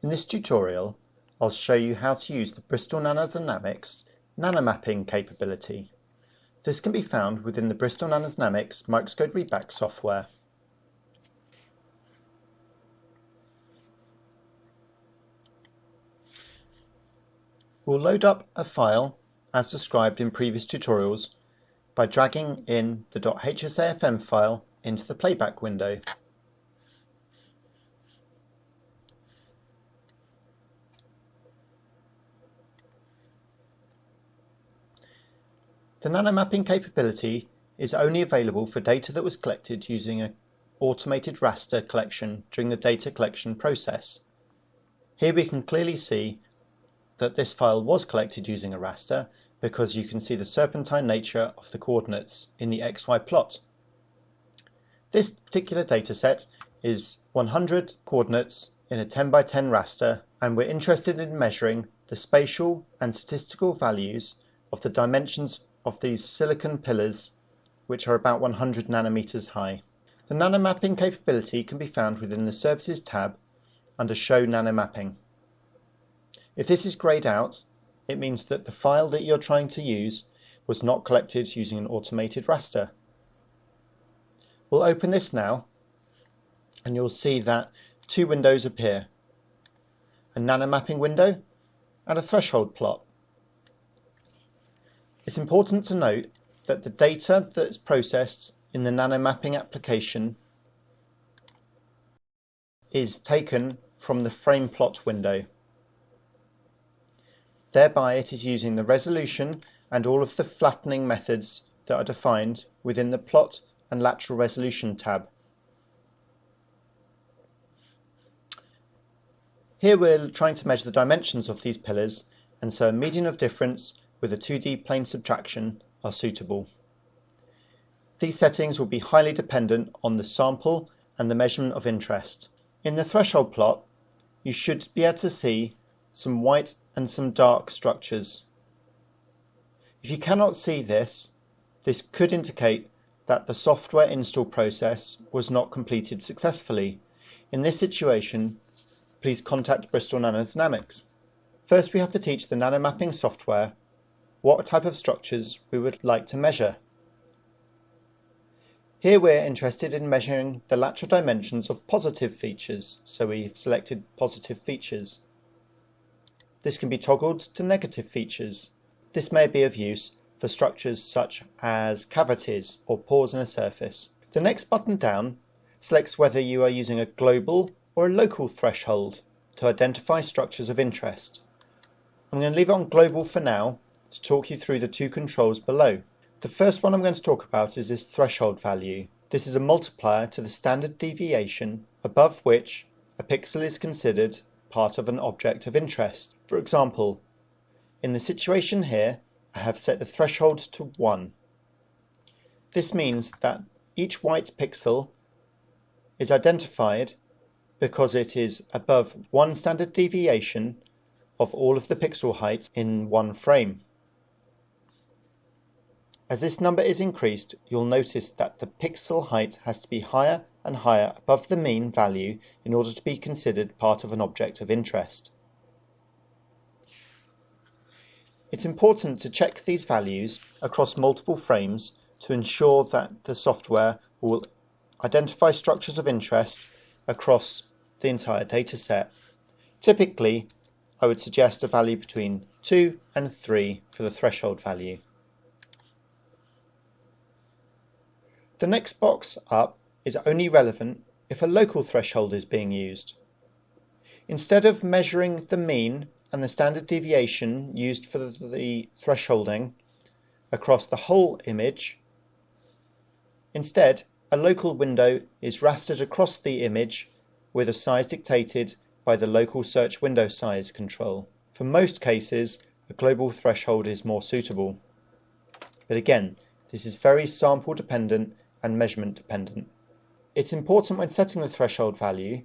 In this tutorial, I'll show you how to use the Bristol Nano Dynamics Nanomapping capability. This can be found within the Bristol Nano Dynamics microscope readback software. We'll load up a file as described in previous tutorials by dragging in the .hsafm file into the playback window. The nanomapping capability is only available for data that was collected using an automated raster collection during the data collection process. Here we can clearly see that this file was collected using a raster because you can see the serpentine nature of the coordinates in the XY plot. This particular dataset is 100 coordinates in a 10 by 10 raster, and we're interested in measuring the spatial and statistical values of the dimensions of these silicon pillars, which are about 100 nanometers high. The nanomapping capability can be found within the Services tab under Show Nanomapping. If this is grayed out, it means that the file that you're trying to use was not collected using an automated raster. We'll open this now, and you'll see that two windows appear: a nanomapping window and a threshold plot. It's important to note that the data that's processed in the nanomapping application is taken from the frame plot window. Thereby it is using the resolution and all of the flattening methods that are defined within the plot and lateral resolution tab. Here we're trying to measure the dimensions of these pillars, and so a median of difference with a 2D plane subtraction are suitable. These settings will be highly dependent on the sample and the measurement of interest. In the threshold plot, you should be able to see some white and some dark structures. If you cannot see this, this could indicate that the software install process was not completed successfully. In this situation, please contact Bristol Nano Dynamics. First, we have to teach the nanomapping software what type of structures we would like to measure. Here we're interested in measuring the lateral dimensions of positive features, so we've selected positive features. This can be toggled to negative features. This may be of use for structures such as cavities or pores in a surface. The next button down selects whether you are using a global or a local threshold to identify structures of interest. I'm going to leave it on global for now to talk you through the two controls below. The first one I'm going to talk about is this threshold value. This is a multiplier to the standard deviation above which a pixel is considered part of an object of interest. For example, in the situation here, I have set the threshold to 1. This means that each white pixel is identified because it is above 1 standard deviation of all of the pixel heights in one frame. As this number is increased, you'll notice that the pixel height has to be higher and higher above the mean value in order to be considered part of an object of interest. It's important to check these values across multiple frames to ensure that the software will identify structures of interest across the entire data set. Typically, I would suggest a value between 2 and 3 for the threshold value. The next box up is only relevant if a local threshold is being used. Instead of measuring the mean and the standard deviation used for the thresholding across the whole image, instead a local window is rastered across the image with a size dictated by the local search window size control. For most cases, a global threshold is more suitable. But again, this is very sample dependent and measurement dependent. It's important when setting the threshold value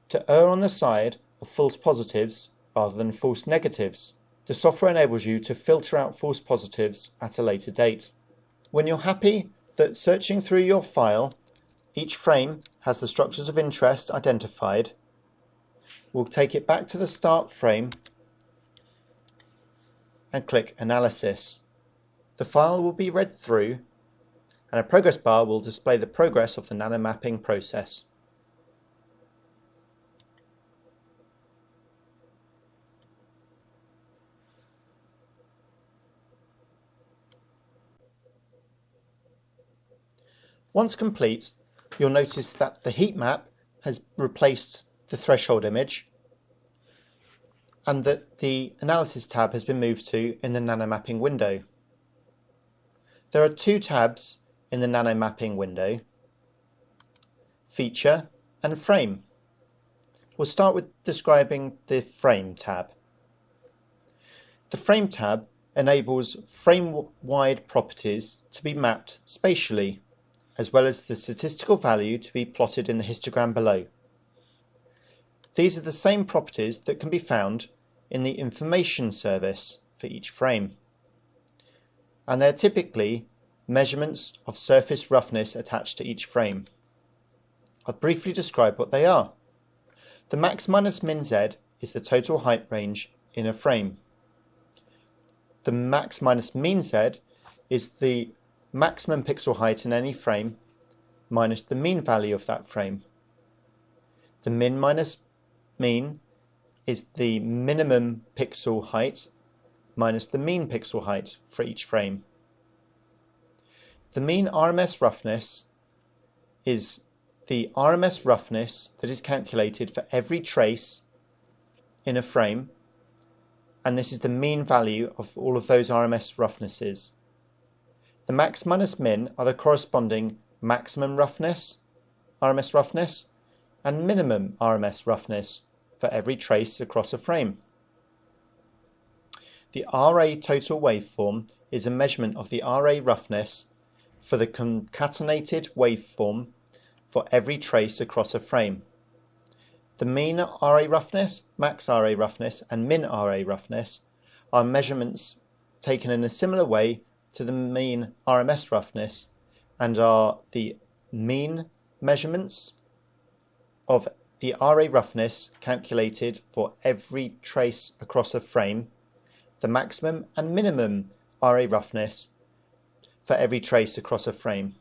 to err on the side of false positives rather than false negatives. The software enables you to filter out false positives at a later date. When you're happy that searching through your file, each frame has the structures of interest identified, we'll take it back to the start frame and click Analysis. The file will be read through and a progress bar will display the progress of the nanomapping process. Once complete, you'll notice that the heat map has replaced the threshold image and that the Analysis tab has been moved to in the Nanomapping window. There are two tabs in the Nanomapping window: Feature and Frame. We'll start with describing the Frame tab. The Frame tab enables frame-wide properties to be mapped spatially, as well as the statistical value to be plotted in the histogram below. These are the same properties that can be found in the information service for each frame, and they're typically measurements of surface roughness attached to each frame. I'll briefly describe what they are. The max minus min z is the total height range in a frame. The max minus mean z is the maximum pixel height in any frame minus the mean value of that frame. The min minus mean is the minimum pixel height minus the mean pixel height for each frame. The mean RMS roughness is the RMS roughness that is calculated for every trace in a frame, and this is the mean value of all of those RMS roughnesses. The max minus min are the corresponding maximum roughness, RMS roughness, and minimum RMS roughness for every trace across a frame. The RA total waveform is a measurement of the RA roughness for the concatenated waveform for every trace across a frame. The mean RA roughness, max RA roughness, and min RA roughness are measurements taken in a similar way to the mean RMS roughness and are the mean measurements of the RA roughness calculated for every trace across a frame, the maximum and minimum RA roughness for every trace across a frame.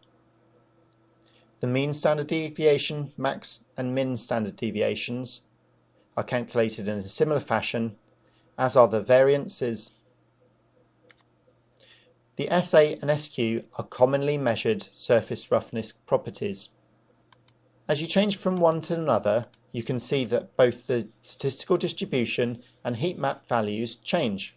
The mean standard deviation, max and min standard deviations are calculated in a similar fashion, as are the variances. The SA and SQ are commonly measured surface roughness properties. As you change from one to another, you can see that both the statistical distribution and heat map values change.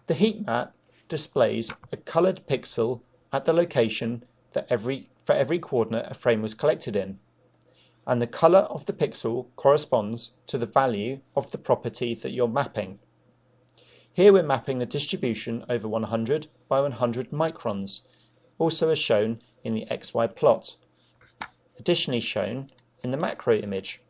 The heat map displays a coloured pixel at the location that for every coordinate a frame was collected in, and the colour of the pixel corresponds to the value of the property that you're mapping. Here we're mapping the distribution over 100 by 100 microns, also as shown in the XY plot, additionally shown in the macro image.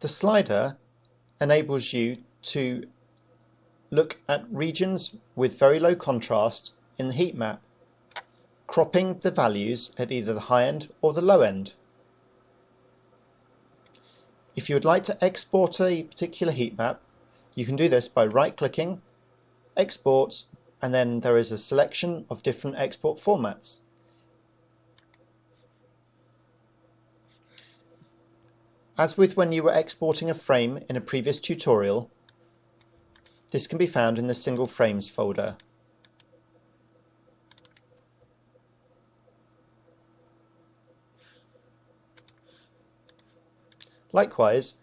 The slider enables you to look at regions with very low contrast in the heat map, cropping the values at either the high end or the low end. If you would like to export a particular heat map, you can do this by right-clicking, Export, and then there is a selection of different export formats. As with when you were exporting a frame in a previous tutorial, this can be found in the Single Frames folder. Likewise,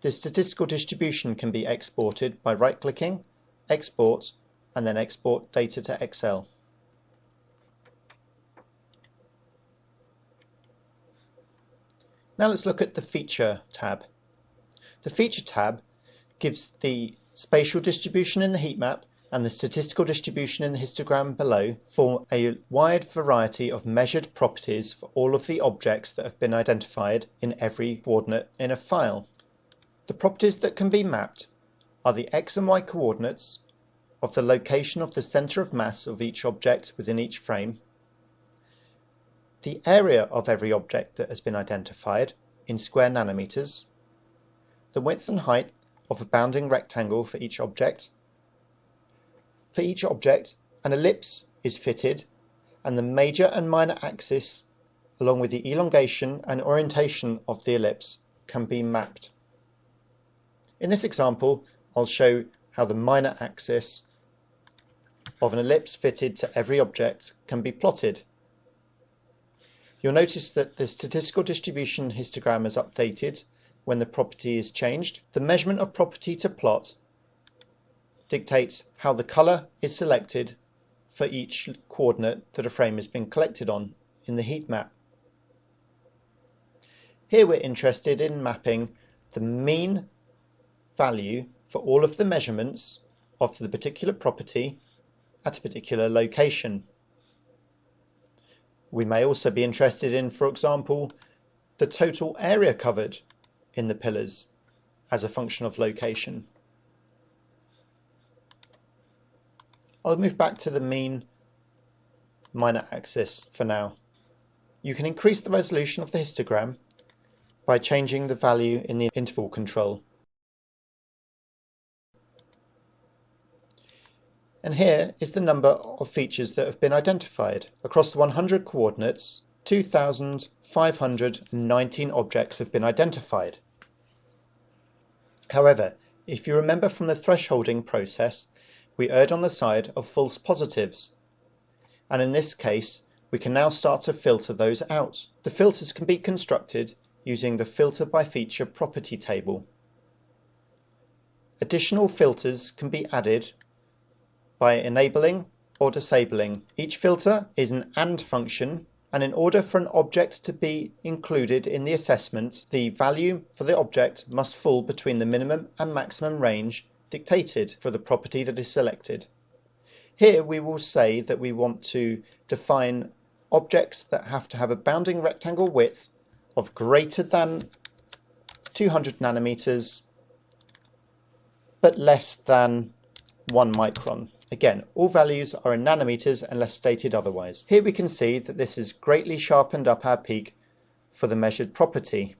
the statistical distribution can be exported by right-clicking, Export, and then Export Data to Excel. Now let's look at the Feature tab. The Feature tab gives the spatial distribution in the heat map and the statistical distribution in the histogram below for a wide variety of measured properties for all of the objects that have been identified in every coordinate in a file. The properties that can be mapped are the x and y coordinates of the location of the center of mass of each object within each frame, the area of every object that has been identified in square nanometers, the width and height of a bounding rectangle for each object. For each object, an ellipse is fitted, and the major and minor axis, along with the elongation and orientation of the ellipse, can be mapped. In this example, I'll show how the minor axis of an ellipse fitted to every object can be plotted. You'll notice that the statistical distribution histogram is updated when the property is changed. The measurement of property to plot dictates how the color is selected for each coordinate that a frame has been collected on in the heat map. Here we're interested in mapping the mean value for all of the measurements of the particular property at a particular location. We may also be interested in, for example, the total area covered in the pillars as a function of location. I'll move back to the mean minor axis for now. You can increase the resolution of the histogram by changing the value in the interval control. And here is the number of features that have been identified. Across the 100 coordinates, 2,519 objects have been identified. However, if you remember from the thresholding process, we erred on the side of false positives. And in this case, we can now start to filter those out. The filters can be constructed using the filter by feature property table. Additional filters can be added by enabling or disabling. Each filter is an AND function, and in order for an object to be included in the assessment, the value for the object must fall between the minimum and maximum range dictated for the property that is selected. Here we will say that we want to define objects that have to have a bounding rectangle width of greater than 200 nanometers but less than 1 micron. Again, all values are in nanometers unless stated otherwise. Here we can see that this has greatly sharpened up our peak for the measured property.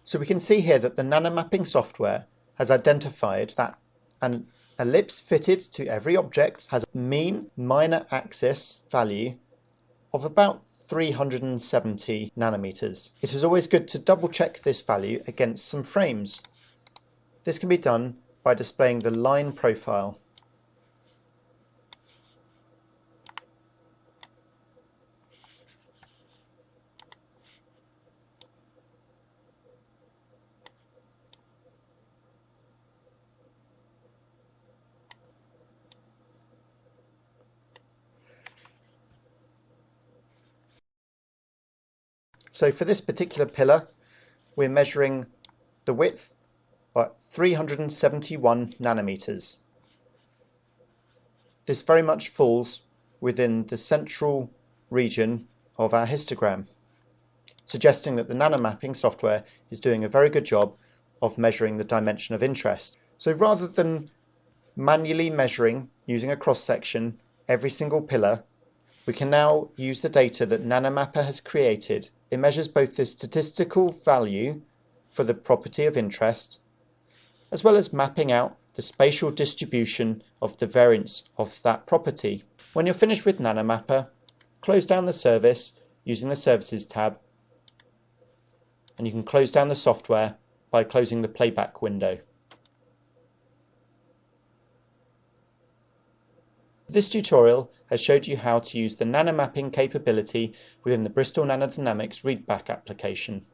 So we can see here that the Nanomapping software has identified that an ellipse fitted to every object has a mean minor axis value of about 370 nanometers. It is always good to double check this value against some frames. This can be done by displaying the line profile. So for this particular pillar, we're measuring the width at 371 nanometers. This very much falls within the central region of our histogram, suggesting that the Nanomapping software is doing a very good job of measuring the dimension of interest. So rather than manually measuring using a cross-section every single pillar, we can now use the data that Nanomapper has created. It measures both the statistical value for the property of interest, as well as mapping out the spatial distribution of the variance of that property. When you're finished with Nanomapper, close down the service using the Services tab, and you can close down the software by closing the playback window. This tutorial has showed you how to use the Nanomapping capability within the Bristol Nano Dynamics readback application.